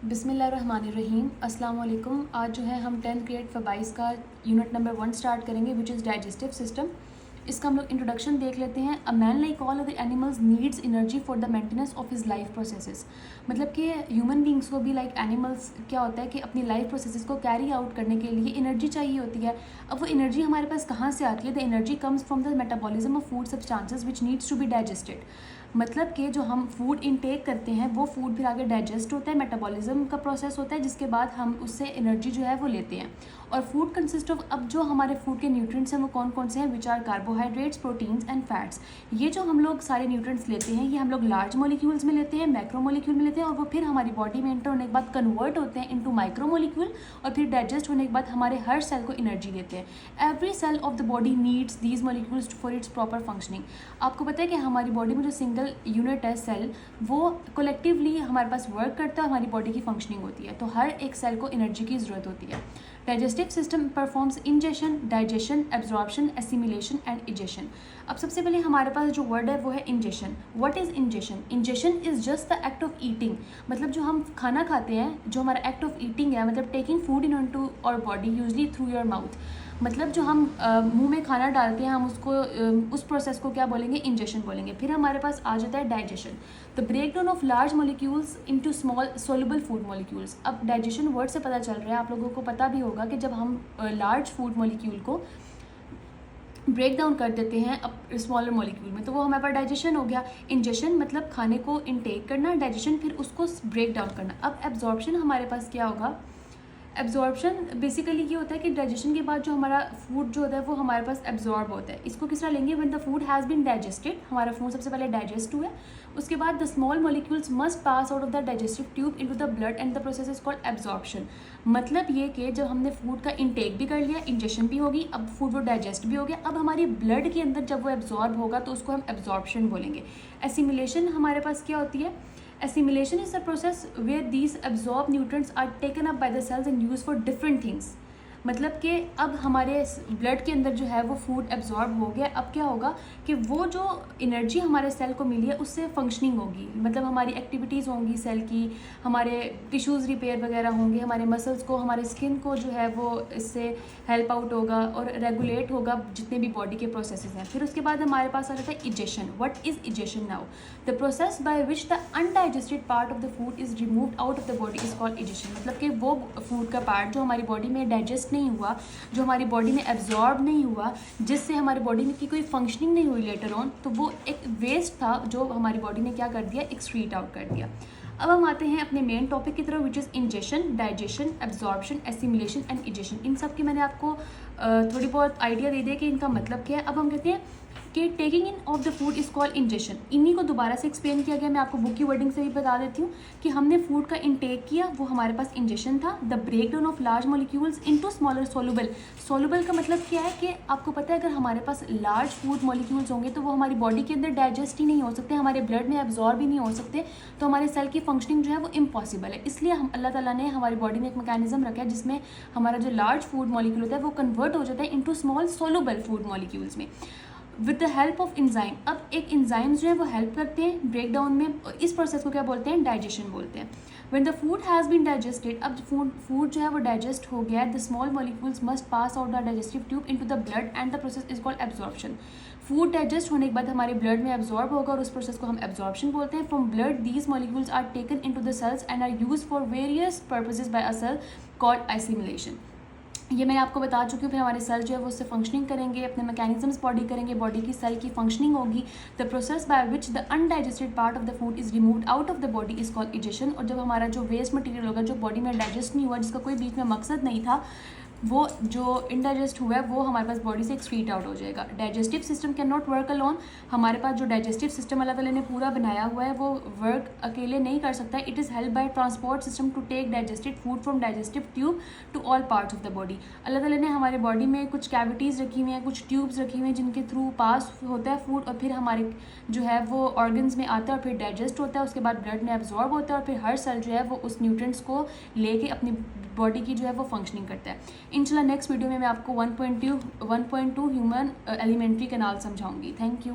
बिस्मिल्लाहिर्रहमानिर्रहीम। अस्सलाम वालेकुम। आज जो है हम 10th ग्रेड फ़बाइस का यूनिट नंबर 1 स्टार्ट करेंगे विच इज़ डाइजेस्टिव सिस्टम। इसका हम लोग इंट्रोडक्शन देख लेते हैं। A man like all of the animals needs energy for the maintenance of his life processes. मतलब कि ह्यूमन बींग्स को भी लाइक एनिमल्स क्या होता है कि अपनी लाइफ प्रोसेसेस को कैरी आउट करने के लिए एनर्जी चाहिए होती है। अब वो एनर्जी हमारे पास कहाँ से आती है? The energy comes from the metabolism of food substances which needs to be digested. मतलब कि जो हम फूड इनटेक करते हैं वो फूड फिर आगे डाइजेस्ट होता है, मेटाबॉलिज्म का प्रोसेस होता है, जिसके बाद हम उससे एनर्जी जो है वो लेते हैं। और फूड कंसिस्ट ऑफ, अब जो हमारे फूड के न्यूट्रिएंट्स हैं वो कौन कौन से हैं? Which are carbohydrates, proteins and fats. ये जो हम लोग सारे न्यूट्रिएंट्स लेते हैं ये हम लोग लार्ज मॉलिक्यूल्स में लेते हैं, मैक्रो मॉलिक्यूल में लेते हैं, और वो फिर हमारी बॉडी में एंटर होने के बाद कन्वर्ट होते हैं इनटू माइक्रो मॉलिक्यूल, और फिर डाइजेस्ट होने के बाद हमारे हर सेल को एनर्जी देते हैं। Every cell of the body needs these molecules for its proper functioning. आपको पता है कि हमारी बॉडी में जो सिंगल यूनिट है सेल, वो कलेक्टिवली हमारे पास वर्क करता है, हमारी बॉडी की फंक्शनिंग होती है, तो हर एक सेल को एनर्जी की ज़रूरत होती है। Digestive system performs ingestion, digestion, absorption, assimilation and egestion. अब सबसे पहले हमारे पास जो वर्ड है वो है ingestion. What is ingestion? Ingestion is just the act of eating. मतलब जो हम खाना खाते हैं, जो हमारा एक्ट ऑफ ईटिंग है, मतलब taking food into our body usually through your mouth. मतलब जो हम मुंह में खाना डालते हैं, हम उसको उस प्रोसेस को क्या बोलेंगे? इंजेशन बोलेंगे। फिर हमारे पास आ जाता है digestion, the break down of large molecules into small soluble food molecules. अब डाइजेशन वर्ड से पता चल रहा है, आप लोगों को पता भी होगा कि जब हम लार्ज फूड मॉलिक्यूल को ब्रेक डाउन कर देते हैं अब स्मॉलर मॉलिक्यूल में, तो वो हमारे पास डाइजेशन हो गया। इंजेशन मतलब खाने को इनटेक करना, डाइजेशन फिर उसको ब्रेक डाउन करना। अब एब्जॉर्प्शन हमारे पास क्या होगा? एब्जॉर्प्शन बेसिकली ये होता है कि डाइजेशन के बाद जो हमारा फूड जो होता है वो हमारे पास एब्जॉर्ब होता है। इसको किस तरह लेंगे? When the food has been digested, हमारा फूड सबसे पहले डाइजेस्ट हुआ है, उसके बाद the small molecules must pass out of the digestive tube into the blood and the process is called absorption. मतलब ये कि जब हमने फूड का इंटेक भी कर लिया, इंजेशन भी होगी, अब फूड वो डाइजेस्ट भी हो गया, अब हमारी ब्लड के अंदर जब वो एब्जॉर्ब होगा तो उसको हम एब्जॉर्प्शन बोलेंगे। एसिमिलेशन हमारे पास क्या होती है? Assimilation is the process where these absorbed nutrients are taken up by the cells and used for different things. मतलब कि अब हमारे ब्लड के अंदर जो है वो फूड एब्जॉर्ब हो गया। अब क्या होगा कि वो जो एनर्जी हमारे सेल को मिली है उससे फंक्शनिंग होगी, मतलब हमारी एक्टिविटीज़ होंगी सेल की, हमारे टिश्यूज़ रिपेयर वगैरह होंगे, हमारे मसल्स को, हमारे स्किन को जो है वो इससे हेल्प आउट होगा और रेगुलेट होगा जितने भी बॉडी के प्रोसेसेस हैं। फिर उसके बाद हमारे पास आ जाता है egestion. What is egestion now? The process by which the undigested part of the food is removed out of the body is called egestion. मतलब कि वो फूड का पार्ट जो हमारी बॉडी में डाइजेस्ट नहीं हुआ, जो हमारी बॉडी में एब्जॉर्ब नहीं हुआ, जिससे हमारी बॉडी में की कोई फंक्शनिंग नहीं हुई लेटर ऑन, तो वो एक वेस्ट था जो हमारी बॉडी ने क्या कर दिया? एक्सक्रीट आउट कर दिया। अब हम आते हैं अपने मेन टॉपिक की तरफ which is ingestion, digestion, absorption, assimilation and egestion. इन सब की मैंने आपको थोड़ी बहुत आइडिया दे दिया कि इनका मतलब क्या है। अब हम कहते हैं कि taking in of the food is called ingestion. इन्हीं को दोबारा से एक्सप्लेन किया गया, मैं आपको बुक की वर्डिंग से भी बता देती हूँ कि हमने फूड का इंटेक किया, वो हमारे पास इंजेशन था। The break down of large molecules into smaller soluble. Soluble का मतलब क्या है कि आपको पता है अगर हमारे पास लार्ज फूड मॉलिक्यूल्स होंगे तो वो हमारी बॉडी के अंदर डाइजेस्ट ही नहीं हो सकते, हमारे ब्लड में एब्जॉर्ब ही नहीं हो सकते, तो हमारे सेल की फंक्शनिंग जो है वो इम्पॉसिबल है। इसलिए हम अल्लाह ताला ने हमारी बॉडी में एक मैकेनिज्म रखा है जिसमें हमारा जो लार्ज फूड मॉलिक्यूल होता है वो कन्वर्ट हो जाता है into small soluble food molecules में with the help of enzyme. अब एक इंजाइम्स जो है वो हेल्प करते हैं ब्रेक डाउन में। इस प्रोसेस को क्या बोलते हैं? डाइजेशन बोलते हैं। When the food has been digested, अब फूड जो है वो डाइजेस्ट हो गया, the small molecules must pass out the digestive tube into the blood and the process is called absorption. Food digest होने के बाद हमारे ब्लड में एब्जॉर्ब होगा और उस प्रोसेस को हम एब्जॉर्प्शन बोलते हैं। From blood these molecules are taken into the cells and are used for various purposes by a cell called assimilation. ये मैं आपको बता चुकी हूँ। फिर हमारे सेल जो है वो उससे फंक्शनिंग करेंगे, अपने मैकेनिज्म्स बॉडी करेंगे, बॉडी की सेल की फंक्शनिंग होगी। The process by which the undigested part of the food is removed out of the body is called egestion. और जब हमारा जो वेस्ट मटेरियल होगा जो बॉडी में डाइजेस्ट नहीं हुआ, जिसका कोई बीच में मकसद नहीं था, वो जो इनडाइजेस्ट हुआ है वो हमारे पास बॉडी से एक्सक्रीट आउट हो जाएगा। Digestive system can not work alone. हमारे पास जो डाइजेस्टिव सिस्टम अल्लाह ताला ने पूरा बनाया हुआ है वो वर्क अकेले नहीं कर सकता। It is help by transport system to take digested food from digestive tube to all parts of the body. अल्लाह ताला ने हमारे बॉडी में कुछ कैविटीज़ रखी हुई हैं, कुछ ट्यूब्स रखी हुई हैं जिनके थ्रू पास होता है फूड और फिर हमारे जो है वो ऑर्गन्स में आता है और फिर डाइजेस्ट होता है, उसके बाद ब्लड में एब्जॉर्ब होता है और फिर हर सेल जो है वो उस न्यूट्रिएंट्स को लेके अपनी बॉडी की जो है वो फंक्शनिंग करता है। इंशाल्लाह नेक्स्ट वीडियो में मैं आपको 1.2 ह्यूमन एलिमेंट्री कैनाल समझाऊंगी। Thank you.